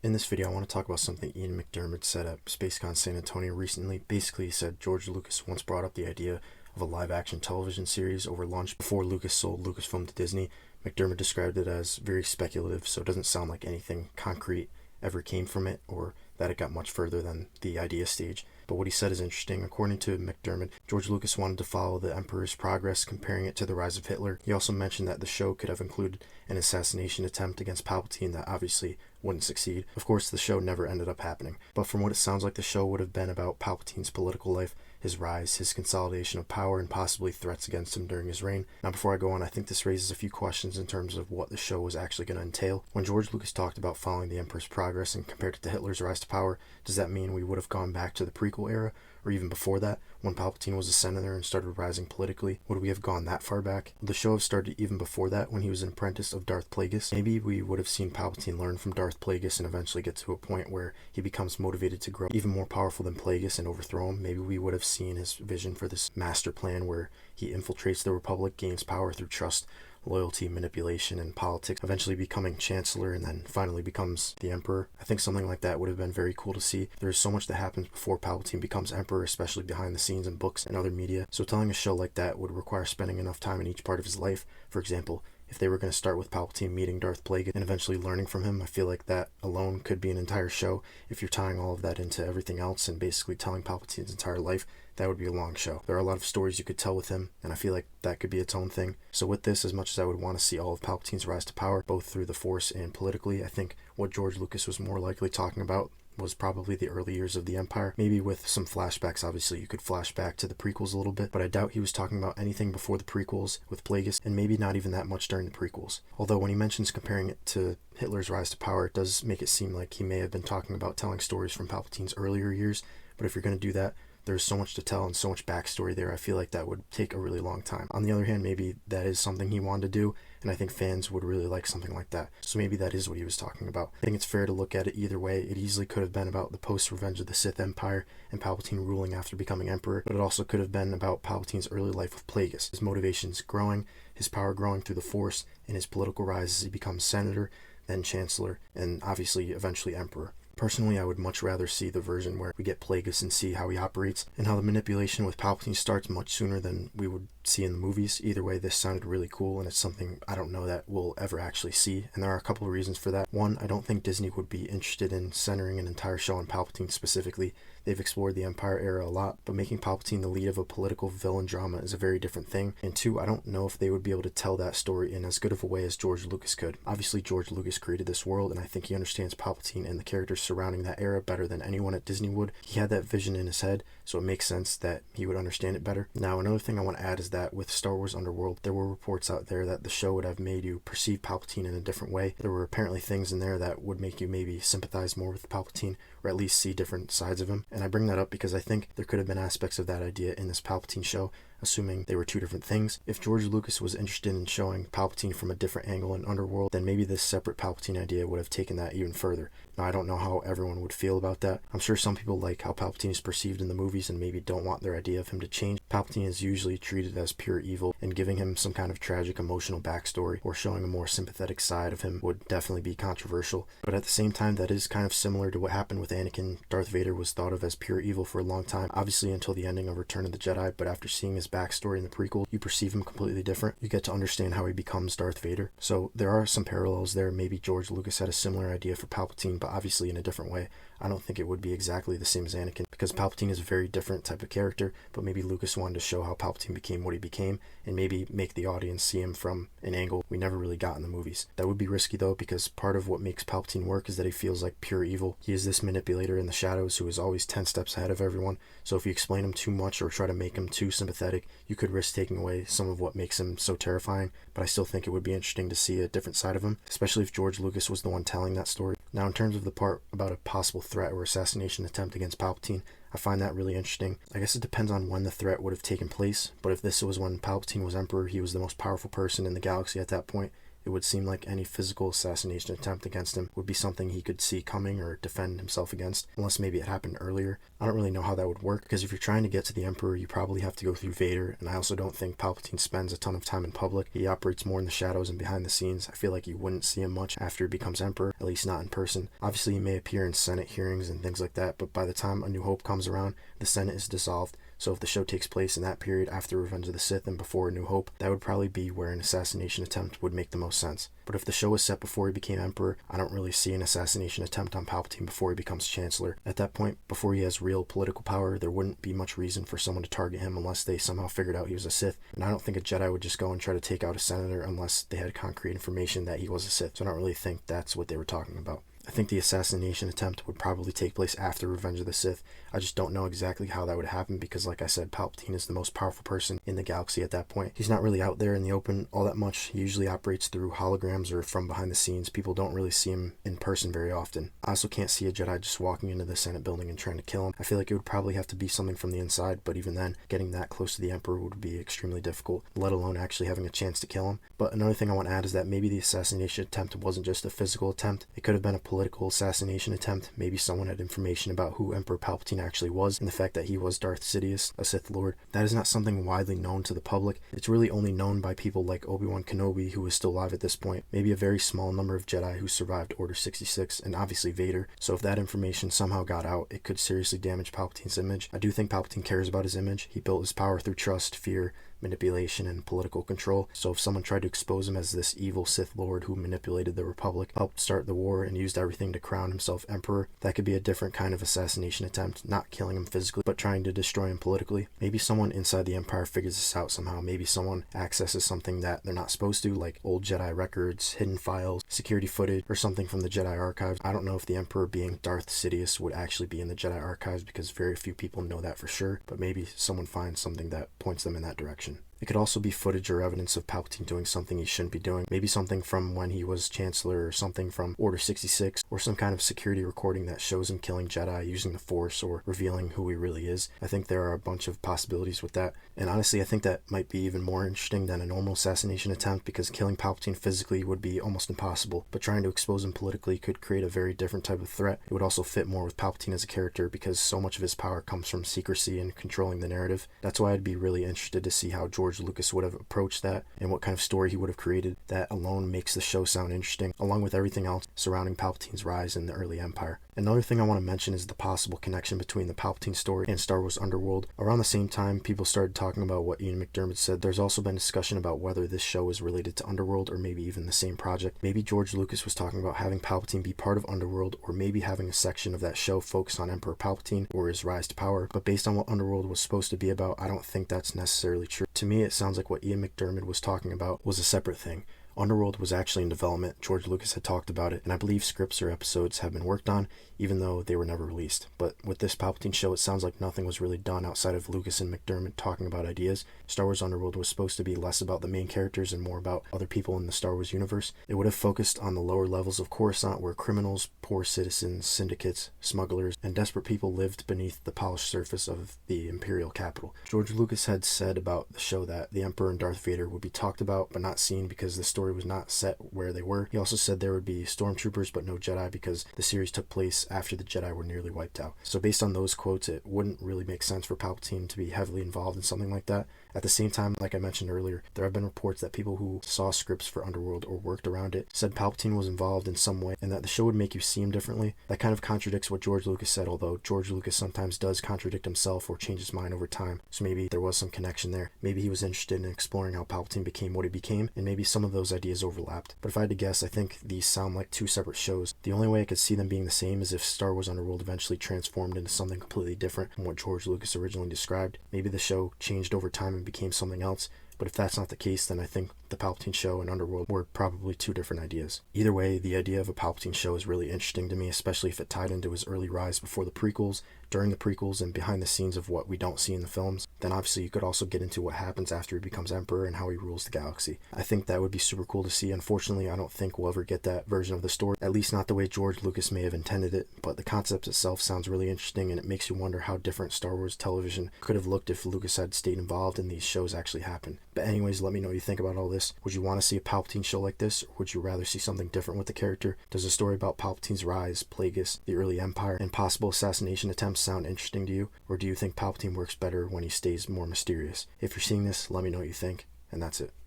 In this video, I want to talk about something Ian McDiarmid said at SpaceCon San Antonio recently. Basically, he said George Lucas once brought up the idea of a live-action television series over lunch before Lucas sold Lucasfilm to Disney. McDiarmid described it as very speculative, so it doesn't sound like anything concrete ever came from it or that it got much further than the idea stage. But what he said is interesting. According to McDiarmid, George Lucas wanted to follow the Emperor's progress, comparing it to the rise of Hitler. He also mentioned that the show could have included an assassination attempt against Palpatine that obviously wouldn't succeed. Of course, the show never ended up happening. But from what it sounds like, the show would have been about Palpatine's political life, his rise, his consolidation of power, and possibly threats against him during his reign. Now, before I go on, I think this raises a few questions in terms of what the show was actually going to entail. When George Lucas talked about following the Emperor's progress and compared it to Hitler's rise to power, does that mean we would have gone back to the prequel era, or even before that, when Palpatine was a senator and started rising politically? Would we have gone that far back? Would the show have started even before that, when he was an apprentice of Darth Plagueis? Maybe we would have seen Palpatine learn from Darth Plagueis and eventually get to a point where he becomes motivated to grow even more powerful than Plagueis and overthrow him. Maybe we would have seen his vision for this master plan where he infiltrates the Republic, gains power through trust, loyalty, manipulation, and politics, eventually becoming Chancellor and then finally becomes the Emperor. I think something like that would have been very cool to see. There's so much that happens before Palpatine becomes Emperor, especially behind the scenes in books and other media. So telling a show like that would require spending enough time in each part of his life. For example, if they were going to start with Palpatine meeting Darth Plagueis and eventually learning from him, I feel like that alone could be an entire show. If you're tying all of that into everything else and basically telling Palpatine's entire life, that would be a long show. There are a lot of stories you could tell with him, and I feel like that could be its own thing. So with this, as much as I would want to see all of Palpatine's rise to power, both through the Force and politically, I think what George Lucas was more likely talking about was probably the early years of the Empire. Maybe with some flashbacks. Obviously you could flash back to the prequels a little bit, but I doubt he was talking about anything before the prequels with Plagueis, and maybe not even that much during the prequels. Although when he mentions comparing it to Hitler's rise to power, it does make it seem like he may have been talking about telling stories from Palpatine's earlier years. But if you're going to do that, there's so much to tell and so much backstory there. I feel like that would take a really long time. On the other hand, maybe that is something he wanted to do, and I think fans would really like something like that. So maybe that is what he was talking about. I think it's fair to look at it either way. It easily could have been about the post-Revenge of the Sith Empire and Palpatine ruling after becoming Emperor, but it also could have been about Palpatine's early life with Plagueis, his motivations growing, his power growing through the Force, and his political rise as he becomes Senator, then Chancellor, and obviously eventually Emperor. Personally, I would much rather see the version where we get Plagueis and see how he operates and how the manipulation with Palpatine starts much sooner than we would see in the movies. Either way, this sounded really cool, and it's something I don't know that we'll ever actually see, and there are a couple of reasons for that. One, I don't think Disney would be interested in centering an entire show on Palpatine specifically. They've explored the Empire era a lot, but making Palpatine the lead of a political villain drama is a very different thing. And two, I don't know if they would be able to tell that story in as good of a way as George Lucas could. Obviously, George Lucas created this world, and I think he understands Palpatine and the characters surrounding that era better than anyone at Disney would. He had that vision in his head, so it makes sense that he would understand it better. Now, another thing I want to add is that with Star Wars Underworld, there were reports out there that the show would have made you perceive Palpatine in a different way. There were apparently things in there that would make you maybe sympathize more with Palpatine, or at least see different sides of him. And I bring that up because I think there could have been aspects of that idea in this Palpatine show, assuming they were two different things. If George Lucas was interested in showing Palpatine from a different angle in Underworld, then maybe this separate Palpatine idea would have taken that even further. Now, I don't know how everyone would feel about that. I'm sure some people like how Palpatine is perceived in the movies and maybe don't want their idea of him to change. Palpatine is usually treated as pure evil, and giving him some kind of tragic emotional backstory or showing a more sympathetic side of him would definitely be controversial. But at the same time, that is kind of similar to what happened with Anakin. Darth Vader was thought of as pure evil for a long time, obviously until the ending of Return of the Jedi, but after seeing his backstory in the prequel, you perceive him completely different. You get to understand how he becomes Darth Vader. So there are some parallels there. Maybe George Lucas had a similar idea for Palpatine, but obviously in a different way. I don't think it would be exactly the same as Anakin, because Palpatine is a very different type of character, but maybe Lucas wanted to show how Palpatine became what he became, and maybe make the audience see him from an angle we never really got in the movies. That would be risky though, because part of what makes Palpatine work is that he feels like pure evil. He is this manipulator in the shadows who is always 10 steps ahead of everyone, so if you explain him too much or try to make him too sympathetic, you could risk taking away some of what makes him so terrifying. But I still think it would be interesting to see a different side of him, especially if George Lucas was the one telling that story. Now, in terms of the part about a possible threat or assassination attempt against Palpatine, I find that really interesting. I guess it depends on when the threat would have taken place, but if this was when Palpatine was Emperor, he was the most powerful person in the galaxy at that point, It would seem like any physical assassination attempt against him would be something he could see coming or defend himself against, unless maybe it happened earlier. I don't really know how that would work, because if you're trying to get to the Emperor, you probably have to go through Vader, and I also don't think Palpatine spends a ton of time in public. He operates more in the shadows and behind the scenes. I feel like you wouldn't see him much after he becomes Emperor, at least not in person. Obviously, he may appear in Senate hearings and things like that, but by the time A New Hope comes around, the Senate is dissolved. So if the show takes place in that period after Revenge of the Sith and before A New Hope, that would probably be where an assassination attempt would make the most sense. But if the show was set before he became Emperor, I don't really see an assassination attempt on Palpatine before he becomes Chancellor. At that point, before he has real political power, there wouldn't be much reason for someone to target him unless they somehow figured out he was a Sith. And I don't think a Jedi would just go and try to take out a senator unless they had concrete information that he was a Sith. So I don't really think that's what they were talking about. I think the assassination attempt would probably take place after Revenge of the Sith. I just don't know exactly how that would happen because, like I said, Palpatine is the most powerful person in the galaxy at that point. He's not really out there in the open all that much. He usually operates through holograms or from behind the scenes. People don't really see him in person very often. I also can't see a Jedi just walking into the Senate building and trying to kill him. I feel like it would probably have to be something from the inside, but even then, getting that close to the Emperor would be extremely difficult, let alone actually having a chance to kill him. But another thing I want to add is that maybe the assassination attempt wasn't just a physical attempt. It could have been a political assassination attempt. Maybe someone had information about who Emperor Palpatine actually was and the fact that he was Darth Sidious, a Sith Lord. That is not something widely known to the public. It's really only known by people like Obi-Wan Kenobi, who is still alive at this point, maybe a very small number of Jedi who survived Order 66, and obviously Vader. So if that information somehow got out, it could seriously damage Palpatine's image. I do think Palpatine cares about his image. He built his power through trust, fear, manipulation, and political control. So if someone tried to expose him as this evil Sith Lord who manipulated the Republic, helped start the war, and used everything to crown himself Emperor, that could be a different kind of assassination attempt, not killing him physically, but trying to destroy him politically. Maybe someone inside the Empire figures this out somehow. Maybe someone accesses something that they're not supposed to, like old Jedi records, hidden files, security footage, or something from the Jedi archives. I don't know if the Emperor being Darth Sidious would actually be in the Jedi archives because very few people know that for sure, but maybe someone finds something that points them in that direction. It could also be footage or evidence of Palpatine doing something he shouldn't be doing. Maybe something from when he was Chancellor, or something from Order 66, or some kind of security recording that shows him killing Jedi using the Force or revealing who he really is. I think there are a bunch of possibilities with that. And honestly, I think that might be even more interesting than a normal assassination attempt because killing Palpatine physically would be almost impossible, but trying to expose him politically could create a very different type of threat. It would also fit more with Palpatine as a character because so much of his power comes from secrecy and controlling the narrative. That's why I'd be really interested to see how George Lucas would have approached that and what kind of story he would have created. That alone makes the show sound interesting, along with everything else surrounding Palpatine's rise in the early Empire. Another thing I want to mention is the possible connection between the Palpatine story and Star Wars Underworld. Around the same time people started talking about what Ian McDiarmid said, there's also been discussion about whether this show is related to Underworld or maybe even the same project. Maybe George Lucas was talking about having Palpatine be part of Underworld, or maybe having a section of that show focus on Emperor Palpatine or his rise to power. But based on what Underworld was supposed to be about, I don't think that's necessarily true. To me, it sounds like what Ian McDiarmid was talking about was a separate thing. Underworld was actually in development. George Lucas had talked about it, and I believe scripts or episodes have been worked on, even though they were never released. But with this Palpatine show, it sounds like nothing was really done outside of Lucas and McDiarmid talking about ideas. Star Wars Underworld was supposed to be less about the main characters and more about other people in the Star Wars universe. It would have focused on the lower levels of Coruscant, where criminals, poor citizens, syndicates, smugglers, and desperate people lived beneath the polished surface of the Imperial capital. George Lucas had said about the show that the Emperor and Darth Vader would be talked about but not seen because the story was not set where they were. He also said there would be stormtroopers but no Jedi because the series took place after the Jedi were nearly wiped out. So based on those quotes, it wouldn't really make sense for Palpatine to be heavily involved in something like that. At the same time, like I mentioned earlier, there have been reports that people who saw scripts for Underworld or worked around it said Palpatine was involved in some way and that the show would make you see him differently. That kind of contradicts what George Lucas said, although George Lucas sometimes does contradict himself or change his mind over time. So maybe there was some connection there. Maybe he was interested in exploring how Palpatine became what he became, and maybe some of those ideas overlapped. But if I had to guess, I think these sound like two separate shows. The only way I could see them being the same is if Star Wars Underworld eventually transformed into something completely different from what George Lucas originally described. Maybe the show changed over time and became something else. But if that's not the case, then I think the Palpatine show and Underworld were probably two different ideas. Either way, the idea of a Palpatine show is really interesting to me, especially if it tied into his early rise before the prequels, during the prequels, and behind the scenes of what we don't see in the films. Then obviously you could also get into what happens after he becomes Emperor and how he rules the galaxy. I think that would be super cool to see. Unfortunately, I don't think we'll ever get that version of the story, at least not the way George Lucas may have intended it, but the concept itself sounds really interesting, and it makes you wonder how different Star Wars television could have looked if Lucas had stayed involved and these shows actually happened. But anyways, let me know what you think about all this. Would you want to see a Palpatine show like this, or would you rather see something different with the character? Does a story about Palpatine's rise, Plagueis, the early Empire, and possible assassination attempts sound interesting to you? Or do you think Palpatine works better when he stays more mysterious? If you're seeing this, let me know what you think, and that's it.